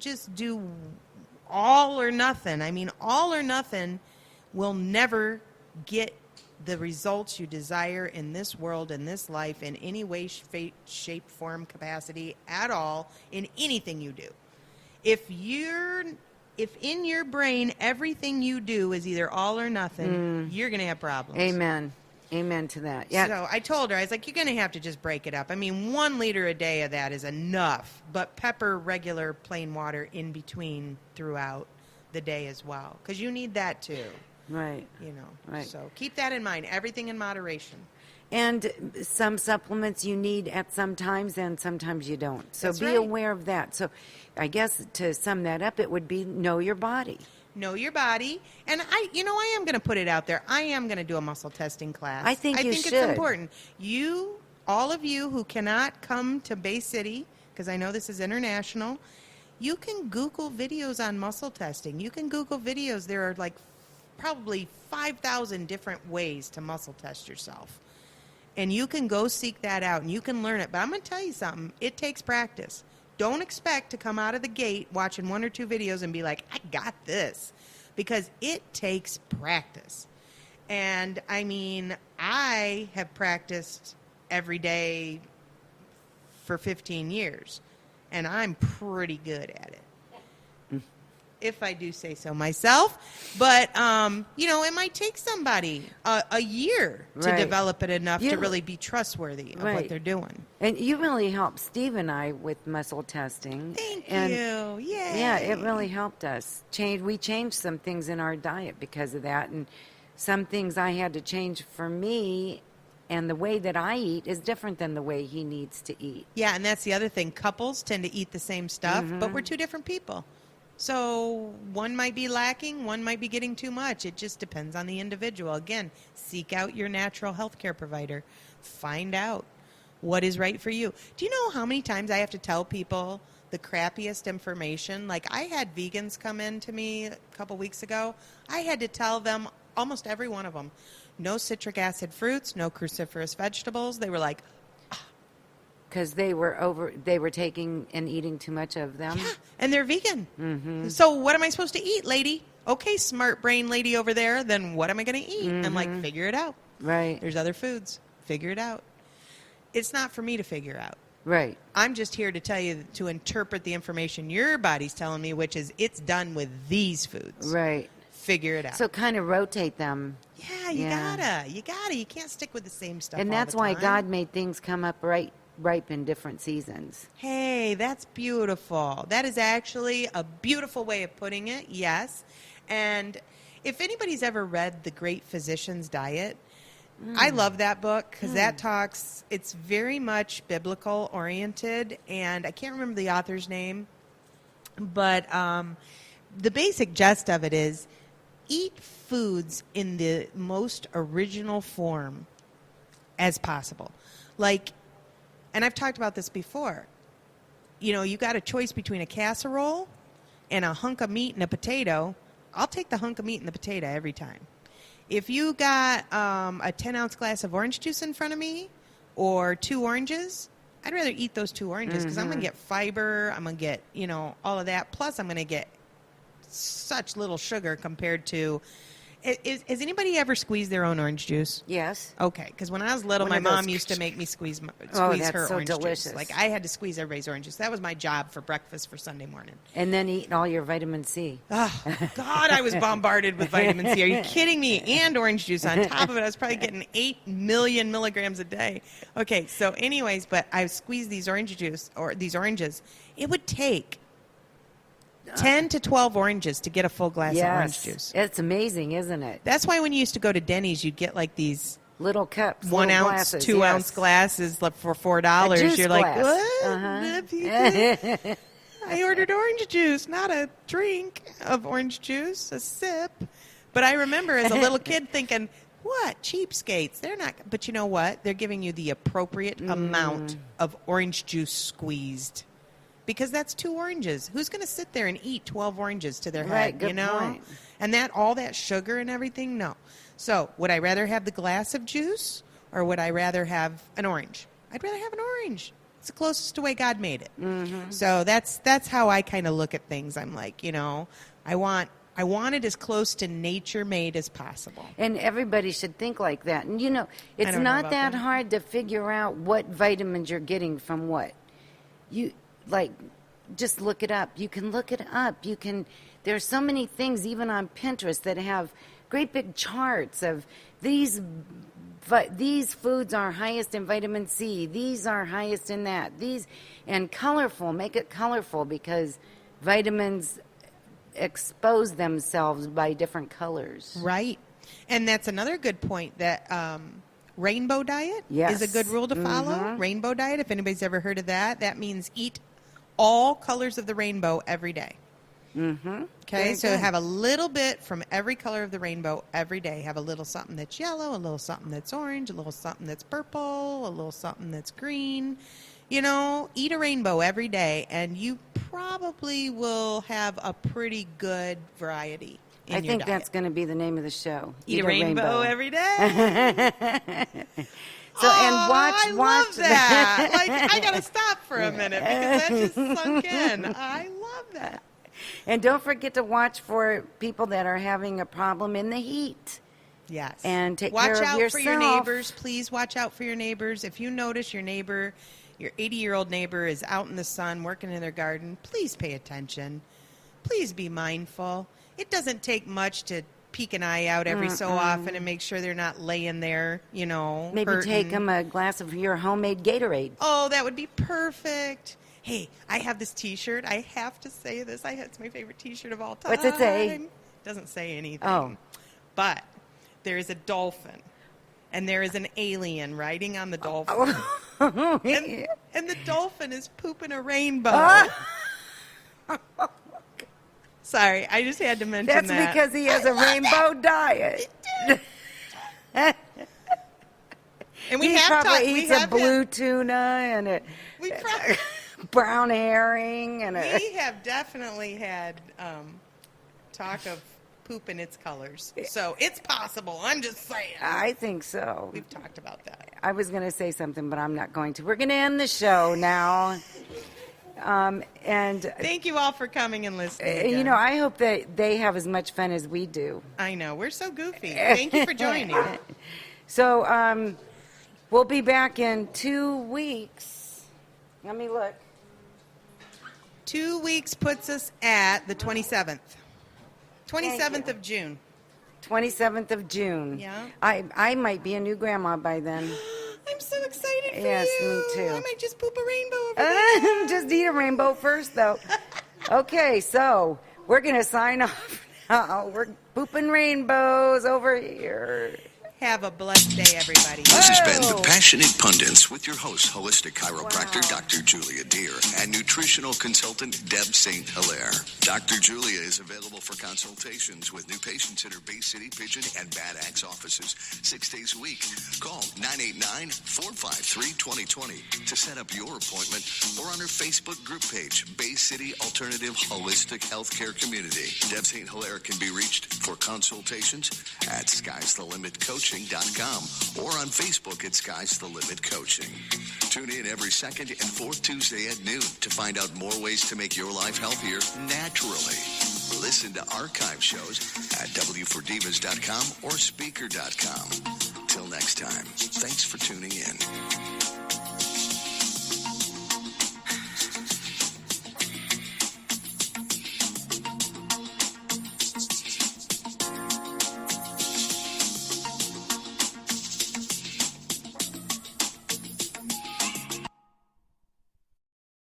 just do all or nothing. I mean, all or nothing will never get the results you desire in this world, in this life, in any way, shape, form, capacity at all, in anything you do. If in your brain everything you do is either all or nothing, you're going to have problems. Amen. Amen to that. Yeah. So I told her, I was like, you're going to have to just break it up. I mean, 1 liter a day of that is enough, but pepper regular plain water in between throughout the day as well, because you need that too. Right. You know. Right. So keep that in mind. Everything in moderation. And some supplements you need at some times and sometimes you don't. So That's be right. aware of that. So I guess to sum that up, it would be know your body. Know your body. And I am going to put it out there. I am going to do a muscle testing class. I think you should. It's important. All of you who cannot come to Bay City, because I know this is international, you can Google videos on muscle testing. You can Google videos. There are like probably 5,000 different ways to muscle test yourself. And you can go seek that out and you can learn it. But I'm going to tell you something. It takes practice. Don't expect to come out of the gate watching 1 or 2 videos and be like, I got this. Because it takes practice. And, I mean, I have practiced every day for 15 years. And I'm pretty good at it. If I do say so myself. But, it might take somebody a year to develop it enough to really be trustworthy of what they're doing. And you really helped Steve and I with muscle testing. Thank and you. Yay. Yeah, it really helped us. We changed some things in our diet because of that. And some things I had to change for me. And the way that I eat is different than the way he needs to eat. Yeah, and that's the other thing. Couples tend to eat the same stuff, but we're 2 different people. So one might be lacking, one might be getting too much. It just depends on the individual. Again, seek out your natural health care provider. Find out what is right for you. Do you know how many times I have to tell people the crappiest information? Like, I had vegans come in to me a couple weeks ago. I had to tell them, almost every one of them, no citric acid fruits, no cruciferous vegetables. They were like, because they were taking and eating too much of them. Yeah, and they're vegan. So what am I supposed to eat, lady? Okay, smart brain lady over there, then what am I going to eat? And like, figure it out. Right. There's other foods. Figure it out. It's not for me to figure out. Right. I'm just here to tell you, to interpret the information your body's telling me, which is it's done with these foods. Right. Figure it out. So kind of rotate them. Yeah, you gotta. You can't stick with the same stuff And all that's the why time. God made things come up ripe in different seasons. Hey, that's beautiful. That is actually a beautiful way of putting it, yes. And if anybody's ever read The Great Physician's Diet, I love that book because that talks, it's very much biblical oriented, and I can't remember the author's name, but the basic gist of it is eat foods in the most original form as possible. Like, and I've talked about this before. You got a choice between a casserole and a hunk of meat and a potato. I'll take the hunk of meat and the potato every time. If you got a 10-ounce glass of orange juice in front of me or 2 oranges, I'd rather eat those 2 oranges because I'm going to get fiber. I'm going to get, all of that. Plus, I'm going to get such little sugar compared to... Has anybody ever squeezed their own orange juice? Yes. Okay, because when I was little, my mom used to make me squeeze that's her so orange delicious. juice. Like, I had to squeeze everybody's orange juice. That was my job for breakfast for Sunday morning. And then eat all your vitamin C. Oh, God, I was bombarded with vitamin C. Are you kidding me? And orange juice on top of it. I was probably getting 8 million milligrams a day. Okay, so anyways, but I squeezed these oranges. It would take 10 to 12 oranges to get a full glass of orange juice. It's amazing, isn't it? That's why when you used to go to Denny's, you'd get like these little cups, 1 ounce, glasses, 2 ounce glasses for $4. You're like, what? I ordered orange juice, not a drink of orange juice, a sip. But I remember as a little kid thinking, what? Cheapskates. They're not. But you know what? They're giving you the appropriate amount of orange juice squeezed. Because that's 2 oranges. Who's going to sit there and eat 12 oranges to their head, good point. And all that sugar and everything? No. So would I rather have the glass of juice or would I rather have an orange? I'd rather have an orange. It's the closest to the way God made it. Mm-hmm. So that's how I kind of look at things. I'm like, I want it as close to nature made as possible. And everybody should think like that. And it's don't know not about that that. hard to figure out what vitamins you're getting from what. Just look it up. You can look it up. There's so many things even on Pinterest that have great big charts of these foods are highest in vitamin C. These are highest in that. And colorful. Make it colorful because vitamins expose themselves by different colors. Right. And that's another good point that rainbow diet Yes. is a good rule to follow. Mm-hmm. Rainbow diet, if anybody's ever heard of that, that means eat all colors of the rainbow every day. Mm-hmm. Okay, Very so good. have a little bit from every color of the rainbow every day. Have a little something that's yellow, a little something that's orange, a little something that's purple, a little something that's green. Eat a rainbow every day, and you probably will have a pretty good variety in I your think diet. that's going to be the name of the show. Eat a rainbow every day. So and I watch love that. I gotta stop for a minute because that just sunk in. I love that. And don't forget to watch for people that are having a problem in the heat. Yes. And take watch care of out for your yourself. neighbors. Please watch out for your neighbors. If you notice your neighbor, your 80-year-old neighbor is out in the sun working in their garden, please pay attention. Please be mindful. It doesn't take much to peek an eye out every so often and make sure they're not laying there, Maybe hurting. take them a glass of your homemade Gatorade. Oh, that would be perfect. Hey, I have this T-shirt. I have to say this. It's my favorite T-shirt of all time. What's it say? It doesn't say anything. Oh. But there is a dolphin, and there is an alien riding on the dolphin. And the dolphin is pooping a rainbow. Sorry, I just had to mention That's that. because he has a rainbow diet. And we He have probably we eats a have blue tuna and a We probably brown herring and a. we have definitely had talk of poop in its colors. So it's possible. I'm just saying. I think so. We've talked about that. I was going to say something, but I'm not going to. We're going to end the show now. And Thank you all for coming and listening. Again. I hope that they have as much fun as we do. I know. We're so goofy. Thank you for joining. So we'll be back in 2 weeks. Let me look. 2 weeks puts us at the 27th. 27th of June. 27th of June. Yeah. I might be a new grandma by then. I'm so excited for Yes, you. me too. I might just poop a rainbow over there. Just eat a rainbow first, though. Okay, so we're going to sign off now. We're pooping rainbows over here. Have a blessed day, everybody. This has been The Passionate Pundits with your host, holistic chiropractor Dr. Julia Deer and nutritional consultant Deb St.Hilaire. Dr. Julia is available for consultations with new patients at her Bay City, Pigeon, and Bad Axe offices 6 days a week. Call 989-453-2020 to set up your appointment or on her Facebook group page, Bay City Alternative Holistic Healthcare Community. Deb St.Hilaire can be reached for consultations at Sky'sTheLimitCoaching.com or on Facebook at Sky's the Limit Coaching. Tune in every second and fourth Tuesday at noon to find out more ways to make your life healthier naturally. Listen to archive shows at wfordivas.com or speaker.com. Till next time, thanks for tuning in.